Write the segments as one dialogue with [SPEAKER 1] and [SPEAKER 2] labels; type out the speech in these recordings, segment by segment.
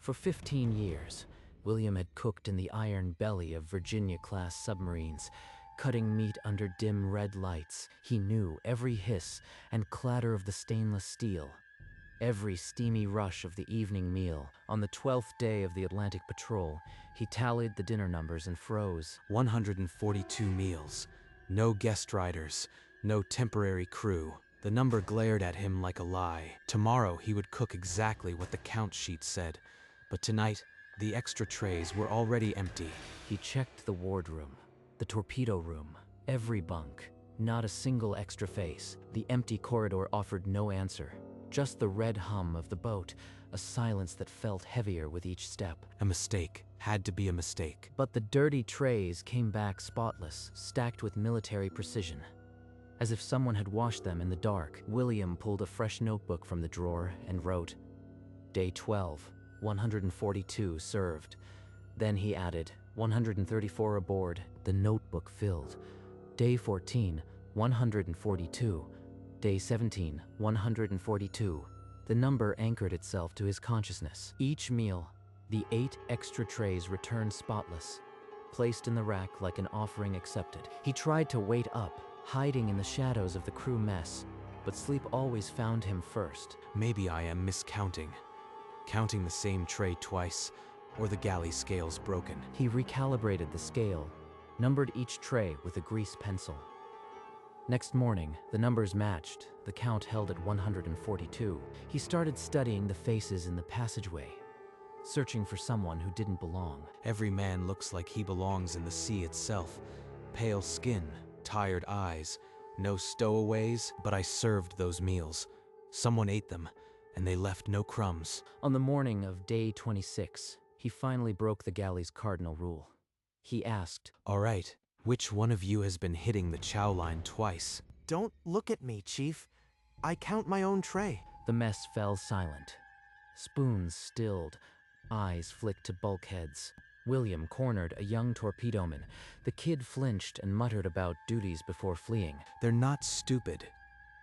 [SPEAKER 1] For 15 years, William had cooked in the iron belly of Virginia-class submarines, cutting meat under dim red lights. He knew every hiss and clatter of the stainless steel, every steamy rush of the evening meal. On the 12th day of the Atlantic patrol, he tallied the dinner numbers and froze.
[SPEAKER 2] 142 meals. No guest riders, no temporary crew. The number glared at him like a lie. Tomorrow he would cook exactly what the count sheet said, but tonight the extra trays were already empty.
[SPEAKER 1] He checked the wardroom, the torpedo room, every bunk. Not a single extra face. The empty corridor offered no answer. Just the red hum of the boat, a silence that felt heavier with each step.
[SPEAKER 2] A mistake. Had to be a mistake.
[SPEAKER 1] But the dirty trays came back spotless, stacked with military precision. As if someone had washed them in the dark, William pulled a fresh notebook from the drawer and wrote, Day 12, 142 served. Then he added, 134 aboard. The notebook filled. Day 14, 142. Day 17, 142. The number anchored itself to his consciousness. Each meal, the 8 extra trays returned spotless, placed in the rack like an offering accepted. He tried to wait up, hiding in the shadows of the crew mess, but sleep always found him first.
[SPEAKER 2] Maybe I am miscounting. Counting the same tray twice, or the galley scales broken.
[SPEAKER 1] He recalibrated the scale, numbered each tray with a grease pencil. Next morning, the numbers matched, the count held at 142. He started studying the faces in the passageway, searching for someone who didn't belong.
[SPEAKER 2] Every man looks like he belongs in the sea itself. Pale skin, tired eyes, no stowaways, but I served those meals. Someone ate them, and they left no crumbs.
[SPEAKER 1] On the morning of day 26, he finally broke the galley's cardinal rule. He asked,
[SPEAKER 2] All right, which one of you has been hitting the chow line twice?
[SPEAKER 3] Don't look at me, Chief. I count my own tray.
[SPEAKER 1] The mess fell silent. Spoons stilled, eyes flicked to bulkheads. William cornered a young torpedoman. The kid flinched and muttered about duties before fleeing.
[SPEAKER 2] They're not stupid.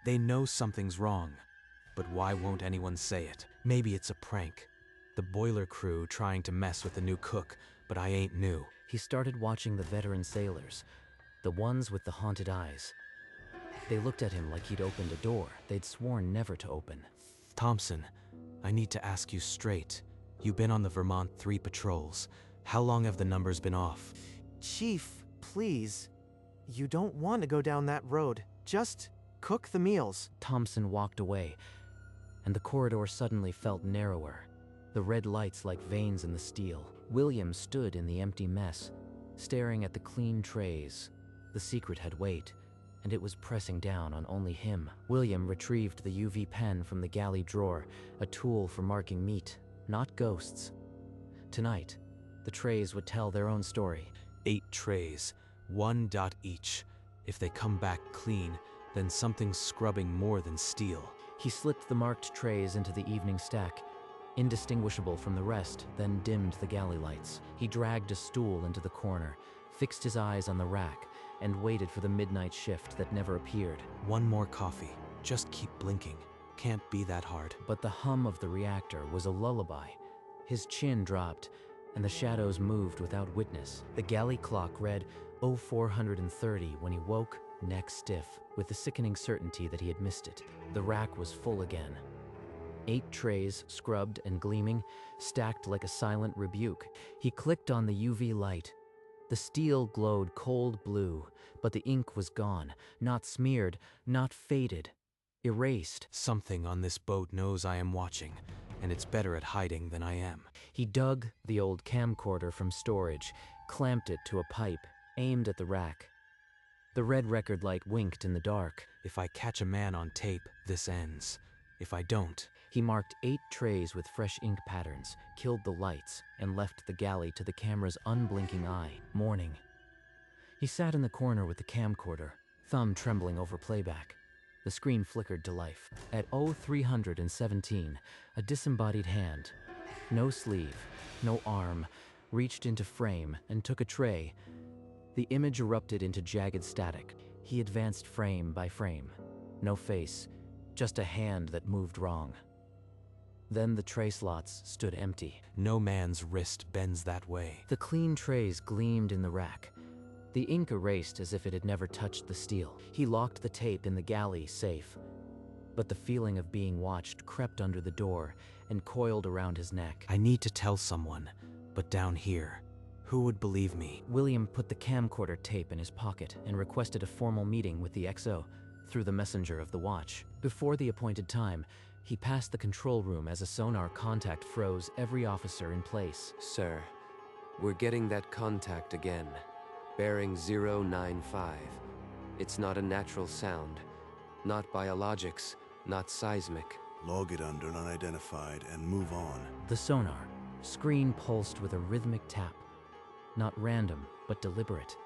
[SPEAKER 2] They know something's wrong. But why won't anyone say it? Maybe it's a prank. The boiler crew trying to mess with the new cook, but I ain't new.
[SPEAKER 1] He started watching the veteran sailors, the ones with the haunted eyes. They looked at him like he'd opened a door they'd sworn never to open.
[SPEAKER 2] Thompson, I need to ask you straight. You've been on the Vermont 3 patrols. How long have the numbers been off?
[SPEAKER 3] Chief, please. You don't want to go down that road. Just cook the meals.
[SPEAKER 1] Thompson walked away, and the corridor suddenly felt narrower, the red lights like veins in the steel. William stood in the empty mess, staring at the clean trays. The secret had weight, and it was pressing down on only him. William retrieved the UV pen from the galley drawer, a tool for marking meat, not ghosts. Tonight, the trays would tell their own story.
[SPEAKER 2] 8 trays, 1 dot each. If they come back clean, then something's scrubbing more than steel.
[SPEAKER 1] He slipped the marked trays into the evening stack, indistinguishable from the rest, then dimmed the galley lights. He dragged a stool into the corner, fixed his eyes on the rack, and waited for the midnight shift that never appeared.
[SPEAKER 2] 1 more coffee. Just keep blinking. Can't be that hard.
[SPEAKER 1] But the hum of the reactor was a lullaby. His chin dropped, and the shadows moved without witness. The galley clock read 0430 when he woke, neck stiff, with the sickening certainty that he had missed it. The rack was full again. 8 trays, scrubbed and gleaming, stacked like a silent rebuke. He clicked on the UV light. The steel glowed cold blue, but the ink was gone, not smeared, not faded, erased.
[SPEAKER 2] Something on this boat knows I am watching, and it's better at hiding than I am.
[SPEAKER 1] He dug the old camcorder from storage, clamped it to a pipe, aimed at the rack. The red record light winked in the dark.
[SPEAKER 2] If I catch a man on tape, this ends. If I don't...
[SPEAKER 1] He marked 8 trays with fresh ink patterns, killed the lights, and left the galley to the camera's unblinking eye. Morning. He sat in the corner with the camcorder, thumb trembling over playback. The screen flickered to life. At 0317, a disembodied hand, no sleeve, no arm, reached into frame and took a tray. The image erupted into jagged static. He advanced frame by frame. No face, just a hand that moved wrong. Then the tray slots stood empty.
[SPEAKER 2] No man's wrist bends that way.
[SPEAKER 1] The clean trays gleamed in the rack. The ink erased as if it had never touched the steel. He locked the tape in the galley safe. But the feeling of being watched crept under the door and coiled around his neck.
[SPEAKER 2] I need to tell someone, but down here, who would believe me?
[SPEAKER 1] William put the camcorder tape in his pocket and requested a formal meeting with the XO through the messenger of the watch. Before the appointed time, he passed the control room as a sonar contact froze every officer in place.
[SPEAKER 4] Sir, we're getting that contact again. Bearing 095. It's not a natural sound. Not biologics, not seismic.
[SPEAKER 5] Log it under unidentified and move on.
[SPEAKER 1] The sonar screen pulsed with a rhythmic tap. Not random, but deliberate.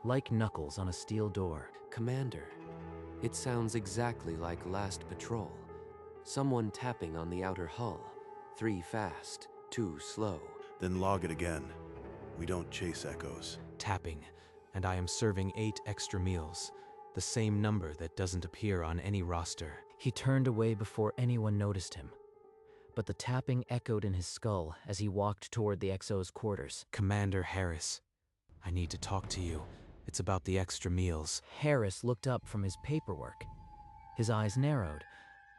[SPEAKER 1] Like knuckles on a steel door.
[SPEAKER 4] Commander, it sounds exactly like last patrol. Someone tapping on the outer hull. 3 fast, 2 slow.
[SPEAKER 5] Then log it again. We don't chase echoes.
[SPEAKER 2] Tapping, and I am serving 8 extra meals. The same number that doesn't appear on any roster.
[SPEAKER 1] He turned away before anyone noticed him. But the tapping echoed in his skull as he walked toward the XO's quarters.
[SPEAKER 2] Commander Harris, I need to talk to you. It's about the extra meals.
[SPEAKER 1] Harris looked up from his paperwork. His eyes narrowed,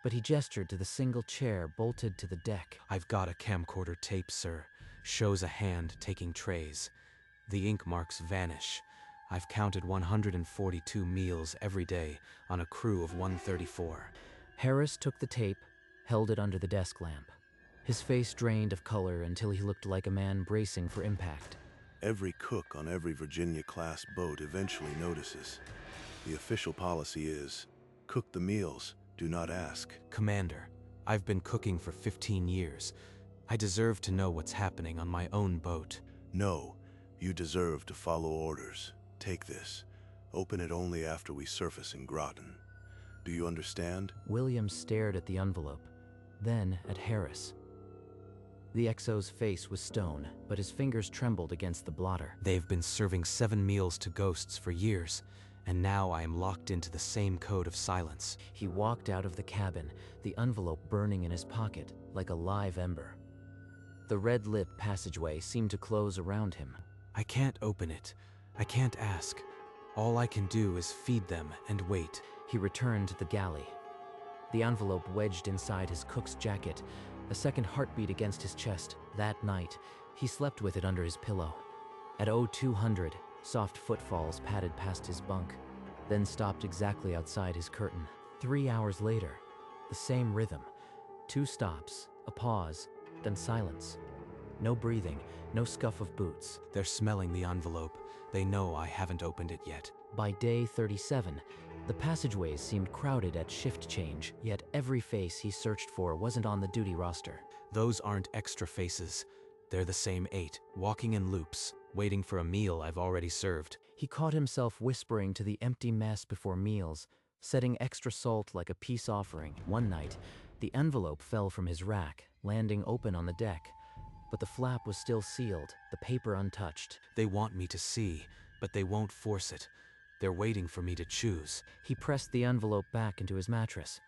[SPEAKER 1] but he gestured to the single chair bolted to the deck.
[SPEAKER 2] I've got a camcorder tape, sir. Shows a hand taking trays. The ink marks vanish. I've counted 142 meals every day on a crew of 134.
[SPEAKER 1] Harris took the tape, held it under the desk lamp. His face drained of color until he looked like a man bracing for impact.
[SPEAKER 5] Every cook on every Virginia-class boat eventually notices. The official policy is, cook the meals, do not ask.
[SPEAKER 2] Commander, I've been cooking for 15 years. I deserve to know what's happening on my own boat.
[SPEAKER 5] No, you deserve to follow orders. Take this. Open it only after we surface in Groton. Do you understand?
[SPEAKER 1] William stared at the envelope, then at Harris. The XO's face was stone, but his fingers trembled against the blotter.
[SPEAKER 2] They've been serving 7 meals to ghosts for years, and now I am locked into the same code of silence.
[SPEAKER 1] He walked out of the cabin, the envelope burning in his pocket like a live ember. The red-lit passageway seemed to close around him.
[SPEAKER 2] I can't open it. I can't ask. All I can do is feed them and wait.
[SPEAKER 1] He returned to the galley. The envelope wedged inside his cook's jacket, a second heartbeat against his chest. That night, he slept with it under his pillow. At 0200, soft footfalls padded past his bunk, then stopped exactly outside his curtain. 3 hours later, the same rhythm. 2 stops, a pause, then silence. No breathing, no scuff of boots.
[SPEAKER 2] They're smelling the envelope. They know I haven't opened it yet.
[SPEAKER 1] By day 37, the passageways seemed crowded at shift change, yet every face he searched for wasn't on the duty roster.
[SPEAKER 2] Those aren't extra faces. They're the same 8, walking in loops, waiting for a meal I've already served.
[SPEAKER 1] He caught himself whispering to the empty mess before meals, setting extra salt like a peace offering. One night, the envelope fell from his rack, landing open on the deck. But the flap was still sealed, the paper untouched.
[SPEAKER 2] They want me to see, but they won't force it. They're waiting for me to choose.
[SPEAKER 1] He pressed the envelope back into his mattress,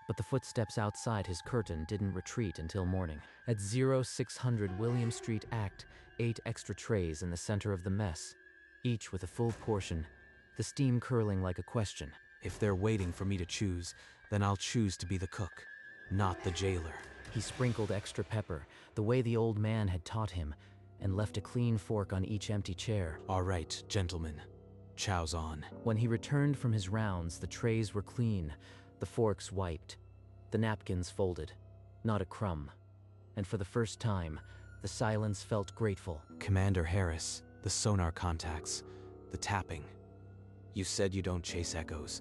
[SPEAKER 1] but the footsteps outside his curtain didn't retreat until morning. At 0600 William Street Act, 8 extra trays in the center of the mess, each with a full portion, the steam curling like a question.
[SPEAKER 2] If they're waiting for me to choose, then I'll choose to be the cook, not the jailer.
[SPEAKER 1] He sprinkled extra pepper, the way the old man had taught him, and left a clean fork on each empty chair.
[SPEAKER 2] All right, gentlemen. Chow's on.
[SPEAKER 1] When he returned from his rounds, the trays were clean, the forks wiped, the napkins folded, not a crumb. And for the first time, the silence felt grateful.
[SPEAKER 2] Commander Harris, the sonar contacts, the tapping. You said you don't chase echoes,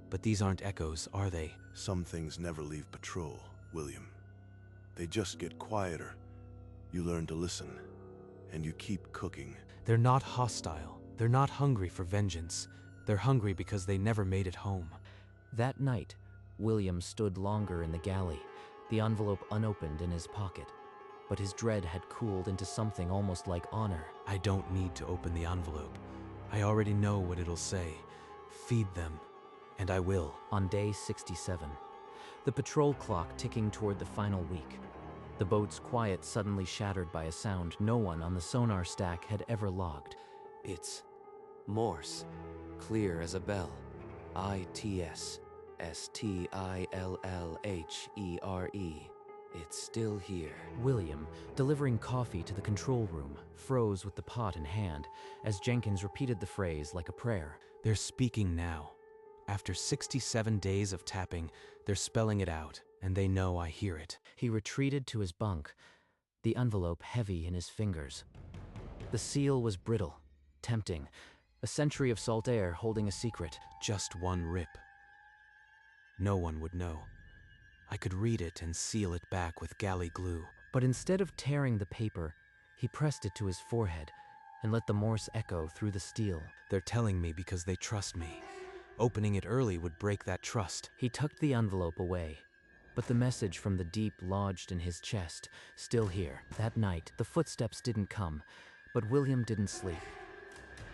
[SPEAKER 2] but these aren't echoes, are they?
[SPEAKER 5] Some things never leave patrol, William. They just get quieter. You learn to listen, and you keep cooking.
[SPEAKER 2] They're not hostile. They're not hungry for vengeance. They're hungry because they never made it home.
[SPEAKER 1] That night, William stood longer in the galley, the envelope unopened in his pocket. But his dread had cooled into something almost like honor.
[SPEAKER 2] I don't need to open the envelope. I already know what it'll say. Feed them. And I will.
[SPEAKER 1] On day 67, the patrol clock ticking toward the final week, The boat's quiet suddenly shattered by a sound no one on the sonar stack had ever logged.
[SPEAKER 4] It's Morse, clear as a bell. ITS, STILLHERE. It's still here.
[SPEAKER 1] William, delivering coffee to the control room, froze with the pot in hand as Jenkins repeated the phrase like a prayer.
[SPEAKER 2] They're speaking now. After 67 days of tapping, they're spelling it out, and they know I hear it.
[SPEAKER 1] He retreated to his bunk, the envelope heavy in his fingers. The seal was brittle, tempting, a century of salt air holding a secret.
[SPEAKER 2] Just one rip. No one would know. I could read it and seal it back with galley glue.
[SPEAKER 1] But instead of tearing the paper, he pressed it to his forehead and let the Morse echo through the steel.
[SPEAKER 2] They're telling me because they trust me. Opening it early would break that trust.
[SPEAKER 1] He tucked the envelope away, but the message from the deep lodged in his chest, still here. That night, the footsteps didn't come, but William didn't sleep.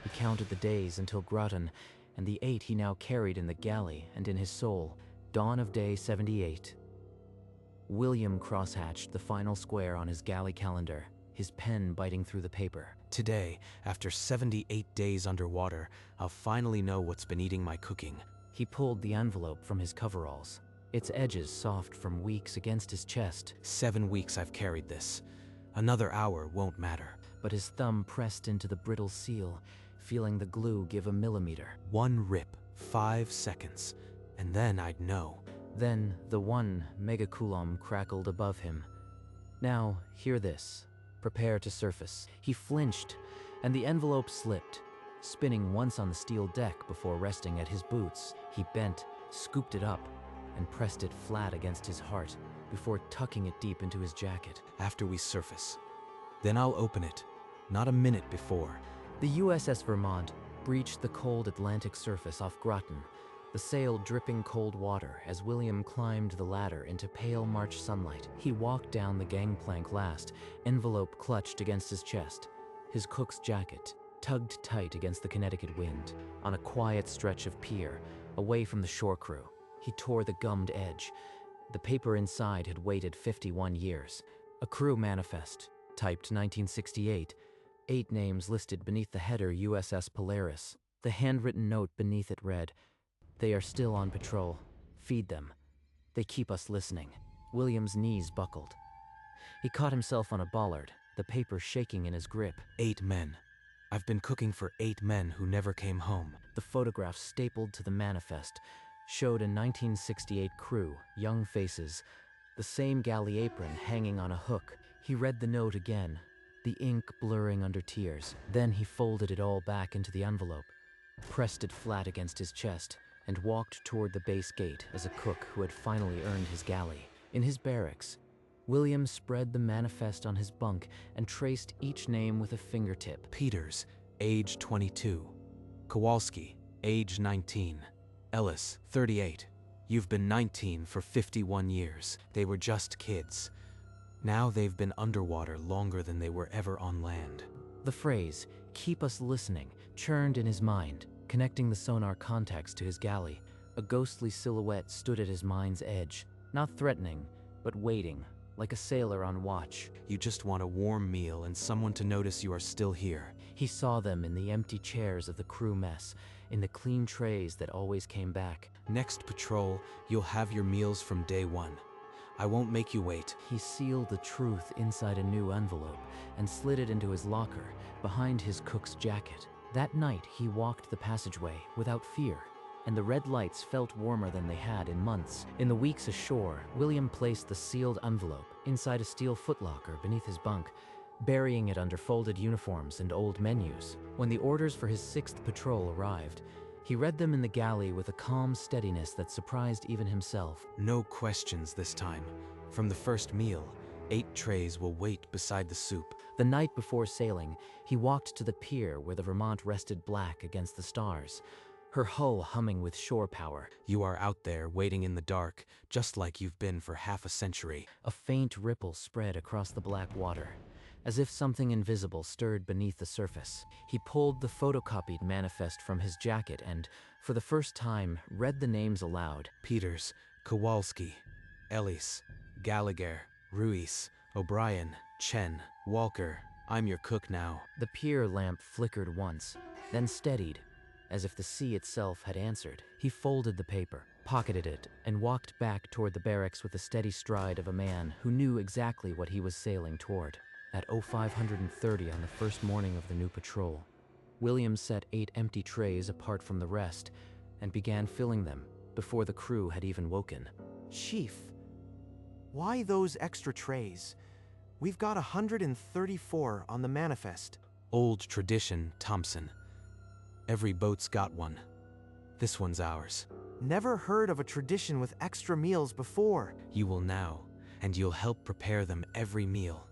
[SPEAKER 1] He counted the days until Groton, and the 8 he now carried in the galley and in his soul. Dawn of day 78. William crosshatched the final square on his galley calendar, his pen biting through the paper.
[SPEAKER 2] Today, after 78 days underwater, I'll finally know what's been eating my cooking.
[SPEAKER 1] He pulled the envelope from his coveralls, its edges soft from weeks against his chest.
[SPEAKER 2] 7 weeks I've carried this. Another hour won't matter.
[SPEAKER 1] But his thumb pressed into the brittle seal, feeling the glue give a millimeter.
[SPEAKER 2] One rip, 5 seconds, and then I'd know.
[SPEAKER 1] Then the 1 megacoulomb crackled above him. Now, hear this. Prepare to surface. He flinched, and the envelope slipped, spinning once on the steel deck before resting at his boots. He bent, scooped it up, and pressed it flat against his heart before tucking it deep into his jacket.
[SPEAKER 2] After we surface. Then I'll open it, not a minute before.
[SPEAKER 1] The USS Vermont breached the cold Atlantic surface off Groton, the sail dripping cold water as William climbed the ladder into pale March sunlight. He walked down the gangplank last, envelope clutched against his chest. His cook's jacket tugged tight against the Connecticut wind. On a quiet stretch of pier, away from the shore crew, he tore the gummed edge. The paper inside had waited 51 years. A crew manifest, typed 1968, 8 names listed beneath the header USS Polaris. The handwritten note beneath it read, "They are still on patrol. Feed them. They keep us listening." William's knees buckled. He caught himself on a bollard, the paper shaking in his grip.
[SPEAKER 2] 8 men. I've been cooking for 8 men who never came home.
[SPEAKER 1] The photograph stapled to the manifest showed a 1968 crew, young faces, the same galley apron hanging on a hook. He read the note again, the ink blurring under tears. Then he folded it all back into the envelope, pressed it flat against his chest, and walked toward the base gate as a cook who had finally earned his galley. In his barracks, William spread the manifest on his bunk and traced each name with a fingertip.
[SPEAKER 2] Peters, age 22. Kowalski, age 19. Ellis, 38. You've been 19 for 51 years. They were just kids. Now they've been underwater longer than they were ever on land.
[SPEAKER 1] The phrase, "keep us listening," churned in his mind, connecting the sonar contacts to his galley. A ghostly silhouette stood at his mind's edge, not threatening, but waiting, like a sailor on watch.
[SPEAKER 2] You just want a warm meal and someone to notice you are still here.
[SPEAKER 1] He saw them in the empty chairs of the crew mess, in the clean trays that always came back.
[SPEAKER 2] Next patrol, you'll have your meals from day 1. I won't make you wait.
[SPEAKER 1] He sealed the truth inside a new envelope and slid it into his locker, behind his cook's jacket. That night, he walked the passageway without fear, and the red lights felt warmer than they had in months. In the weeks ashore, William placed the sealed envelope inside a steel footlocker beneath his bunk, burying it under folded uniforms and old menus. When the orders for his 6th patrol arrived, he read them in the galley with a calm steadiness that surprised even himself.
[SPEAKER 2] No questions this time. From the first meal, 8 trays will wait beside the soup.
[SPEAKER 1] The night before sailing, he walked to the pier where the Vermont rested black against the stars, her hull humming with shore power.
[SPEAKER 2] You are out there waiting in the dark, just like you've been for half a century.
[SPEAKER 1] A faint ripple spread across the black water, as if something invisible stirred beneath the surface. He pulled the photocopied manifest from his jacket and, for the first time, read the names aloud.
[SPEAKER 2] Peters, Kowalski, Ellis, Gallagher, Ruiz, O'Brien, Chen, Walker, I'm your cook now.
[SPEAKER 1] The pier lamp flickered once, then steadied, as if the sea itself had answered. He folded the paper, pocketed it, and walked back toward the barracks with the steady stride of a man who knew exactly what he was sailing toward. At 0530 on the first morning of the new patrol, William set 8 empty trays apart from the rest and began filling them before the crew had even woken.
[SPEAKER 3] Chief, why those extra trays? We've got 134 on the manifest.
[SPEAKER 2] Old tradition, Thompson. Every boat's got one. This one's ours.
[SPEAKER 3] Never heard of a tradition with extra meals before.
[SPEAKER 2] You will now, and you'll help prepare them every meal.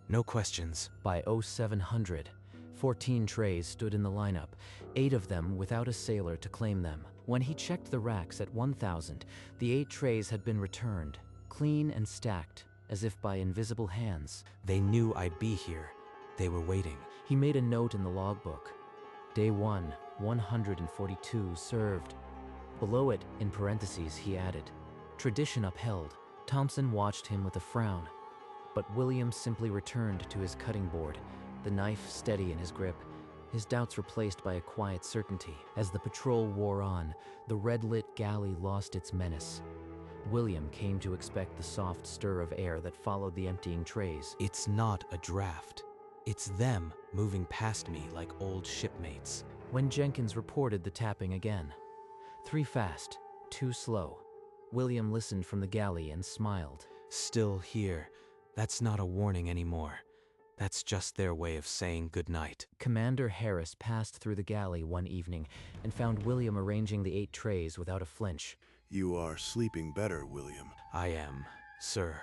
[SPEAKER 2] No questions.
[SPEAKER 1] By 0700, 14 trays stood in the lineup, 8 of them without a sailor to claim them. When he checked the racks at 1000, the 8 trays had been returned, clean and stacked, as if by invisible hands.
[SPEAKER 2] They knew I'd be here. They were waiting.
[SPEAKER 1] He made a note in the logbook. Day 1, 142 served. Below it, in parentheses, he added, "Tradition upheld." Thompson watched him with a frown, but William simply returned to his cutting board, the knife steady in his grip, his doubts replaced by a quiet certainty. As the patrol wore on, the red-lit galley lost its menace. William came to expect the soft stir of air that followed the emptying trays.
[SPEAKER 2] It's not a draft. It's them moving past me like old shipmates.
[SPEAKER 1] When Jenkins reported the tapping again, 3 fast, 2 slow, William listened from the galley and smiled.
[SPEAKER 2] Still here. That's not a warning anymore. That's just their way of saying goodnight.
[SPEAKER 1] Commander Harris passed through the galley one evening and found William arranging the 8 trays without a flinch.
[SPEAKER 5] You are sleeping better, William.
[SPEAKER 2] I am, sir.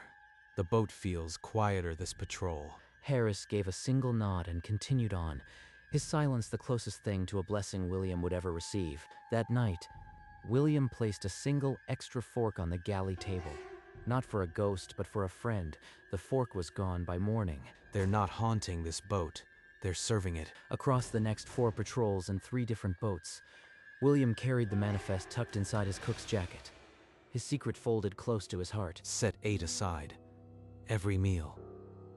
[SPEAKER 2] The boat feels quieter this patrol.
[SPEAKER 1] Harris gave a single nod and continued on, his silence the closest thing to a blessing William would ever receive. That night, William placed a single extra fork on the galley table. Not for a ghost, but for a friend. The fork was gone by morning.
[SPEAKER 2] They're not haunting this boat. They're serving it.
[SPEAKER 1] Across the next 4 patrols in 3 different boats, William carried the manifest tucked inside his cook's jacket, his secret folded close to his heart.
[SPEAKER 2] Set 8 aside. Every meal.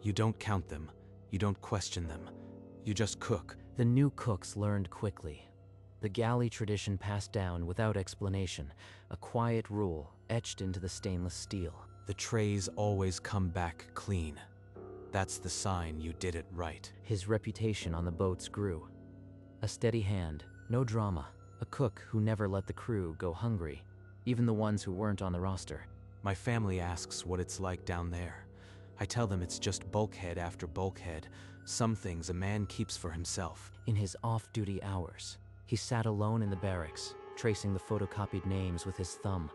[SPEAKER 2] You don't count them. You don't question them. You just cook.
[SPEAKER 1] The new cooks learned quickly. The galley tradition passed down without explanation, a quiet rule etched into the stainless steel.
[SPEAKER 2] The trays always come back clean. That's the sign you did it right.
[SPEAKER 1] His reputation on the boats grew. A steady hand, no drama, a cook who never let the crew go hungry, even the ones who weren't on the roster.
[SPEAKER 2] My family asks what it's like down there. I tell them it's just bulkhead after bulkhead, some things a man keeps for himself.
[SPEAKER 1] In his off-duty hours, he sat alone in the barracks, tracing the photocopied names with his thumb,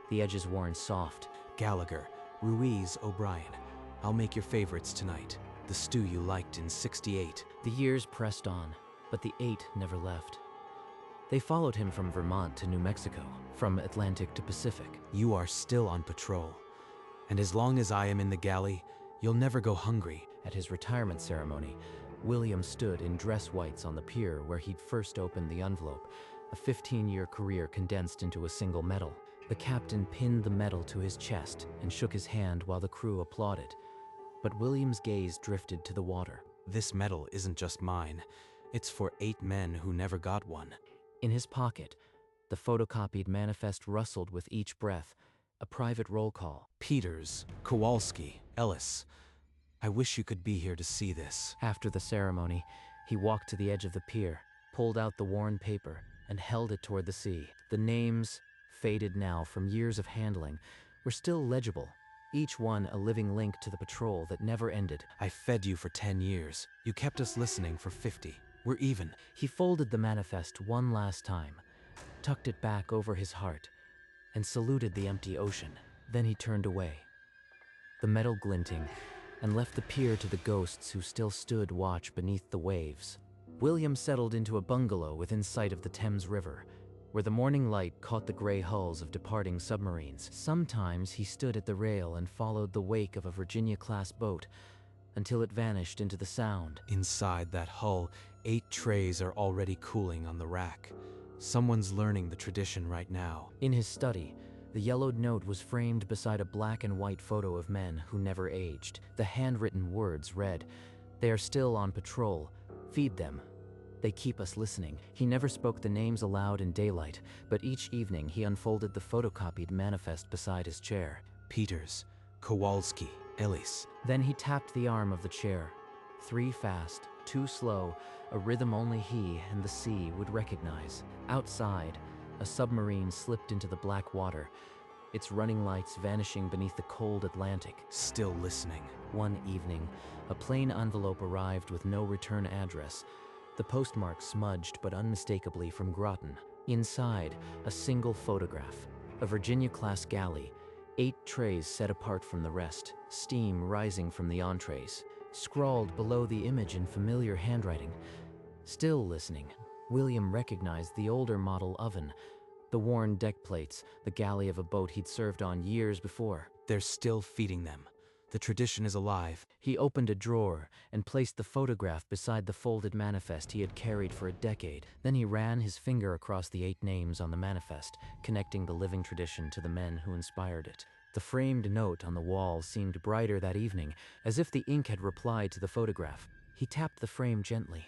[SPEAKER 1] the edges worn soft.
[SPEAKER 2] Gallagher, Ruiz, O'Brien. I'll make your favorites tonight. The stew you liked in '68.
[SPEAKER 1] The years pressed on, but the 8 never left. They followed him from Vermont to New Mexico, from Atlantic to Pacific.
[SPEAKER 2] You are still on patrol. And as long as I am in the galley, you'll never go hungry.
[SPEAKER 1] At his retirement ceremony, William stood in dress whites on the pier where he'd first opened the envelope, a 15-year career condensed into a single medal. The captain pinned the medal to his chest and shook his hand while the crew applauded. But William's gaze drifted to the water.
[SPEAKER 2] This medal isn't just mine. It's for 8 men who never got one.
[SPEAKER 1] In his pocket, the photocopied manifest rustled with each breath, a private roll call.
[SPEAKER 2] Peters, Kowalski, Ellis. I wish you could be here to see this.
[SPEAKER 1] After the ceremony, he walked to the edge of the pier, pulled out the worn paper, and held it toward the sea. The names, faded now from years of handling, were still legible, each one a living link to the patrol that never ended.
[SPEAKER 2] I fed you for 10 years. You kept us listening for 50. We're even.
[SPEAKER 1] He folded the manifest one last time, tucked it back over his heart, and saluted the empty ocean. Then he turned away, the metal glinting, and left the pier to the ghosts who still stood watch beneath the waves. William settled into a bungalow within sight of the Thames River, where the morning light caught the gray hulls of departing submarines. Sometimes he stood at the rail and followed the wake of a Virginia-class boat until it vanished into the Sound.
[SPEAKER 2] Inside that hull, 8 trays are already cooling on the rack. Someone's learning the tradition right now.
[SPEAKER 1] In his study, The yellowed note was framed beside a black and white photo of men who never aged. The handwritten words read, "They are still on patrol. Feed them. They keep us listening." He never spoke the names aloud in daylight, but each evening he unfolded the photocopied manifest beside his chair.
[SPEAKER 2] Peters, Kowalski, Ellis.
[SPEAKER 1] Then he tapped the arm of the chair. 3 fast, 2 slow, a rhythm only he and the sea would recognize. Outside, a submarine slipped into the black water, its running lights vanishing beneath the cold Atlantic.
[SPEAKER 2] Still listening.
[SPEAKER 1] One evening, a plain envelope arrived with no return address, the postmark smudged but unmistakably from Groton. Inside, a single photograph, a Virginia-class galley, 8 trays set apart from the rest, steam rising from the entrees. Scrawled below the image in familiar handwriting. Still listening, William recognized the older model oven, the worn deck plates, the galley of a boat he'd served on years before.
[SPEAKER 2] They're still feeding them. The tradition is alive.
[SPEAKER 1] He opened a drawer and placed the photograph beside the folded manifest he had carried for a decade. Then he ran his finger across the 8 names on the manifest, connecting the living tradition to the men who inspired it. The framed note on the wall seemed brighter that evening, as if the ink had replied to the photograph. He tapped the frame gently.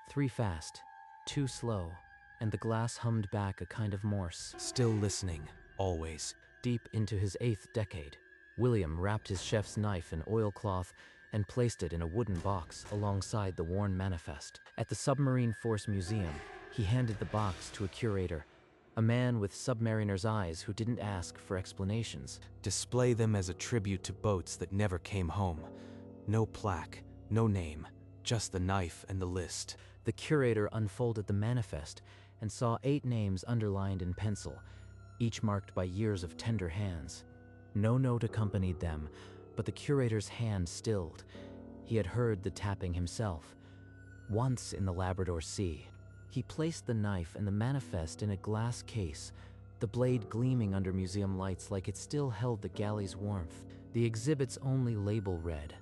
[SPEAKER 1] 3 fast, 2 slow, and the glass hummed back a kind of Morse.
[SPEAKER 2] Still listening, always.
[SPEAKER 1] Deep into his 8th decade, William wrapped his chef's knife in oilcloth and placed it in a wooden box alongside the worn manifest. At the Submarine Force Museum, he handed the box to a curator, a man with submariner's eyes who didn't ask for explanations.
[SPEAKER 2] Display them as a tribute to boats that never came home. No plaque, no name, just the knife and the list.
[SPEAKER 1] The curator unfolded the manifest and saw 8 names underlined in pencil, each marked by years of tender hands. No note accompanied them, but the curator's hand stilled. He had heard the tapping himself. Once in the Labrador Sea, he placed the knife and the manifest in a glass case, the blade gleaming under museum lights like it still held the galley's warmth. The exhibit's only label read,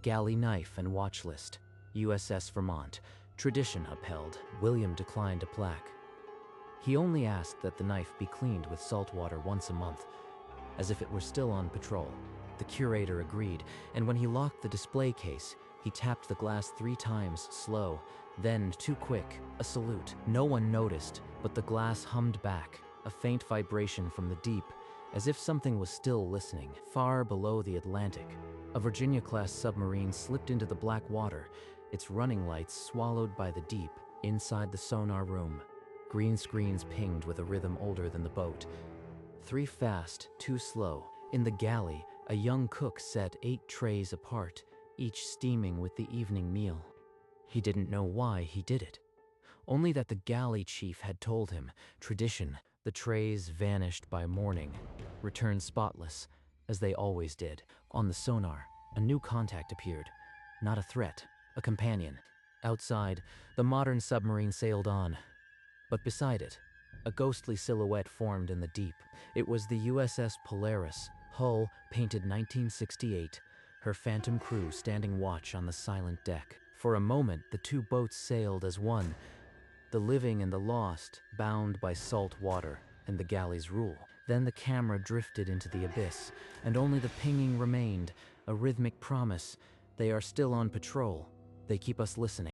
[SPEAKER 1] "Galley Knife and Watch List, USS Vermont, Tradition Upheld." William declined a plaque. He only asked that the knife be cleaned with salt water once a month, as if it were still on patrol. The curator agreed, and when he locked the display case, he tapped the glass 3 times, slow, then too quick, a salute. No one noticed, but the glass hummed back, a faint vibration from the deep, as if something was still listening. Far below the Atlantic, a Virginia-class submarine slipped into the black water, its running lights swallowed by the deep. Inside the sonar room, green screens pinged with a rhythm older than the boat. 3 fast, 2 slow. In the galley, a young cook set 8 trays apart, each steaming with the evening meal. He didn't know why he did it, only that the galley chief had told him. Tradition. The trays vanished by morning, returned spotless, as they always did. On the sonar, a new contact appeared. Not a threat, a companion. Outside, the modern submarine sailed on, but beside it, a ghostly silhouette formed in the deep. It was the USS Polaris, hull painted 1968, her phantom crew standing watch on the silent deck. For a moment, the 2 boats sailed as one, the living and the lost, bound by salt water and the galley's rule. Then the camera drifted into the abyss, and only the pinging remained, a rhythmic promise. They are still on patrol. They keep us listening.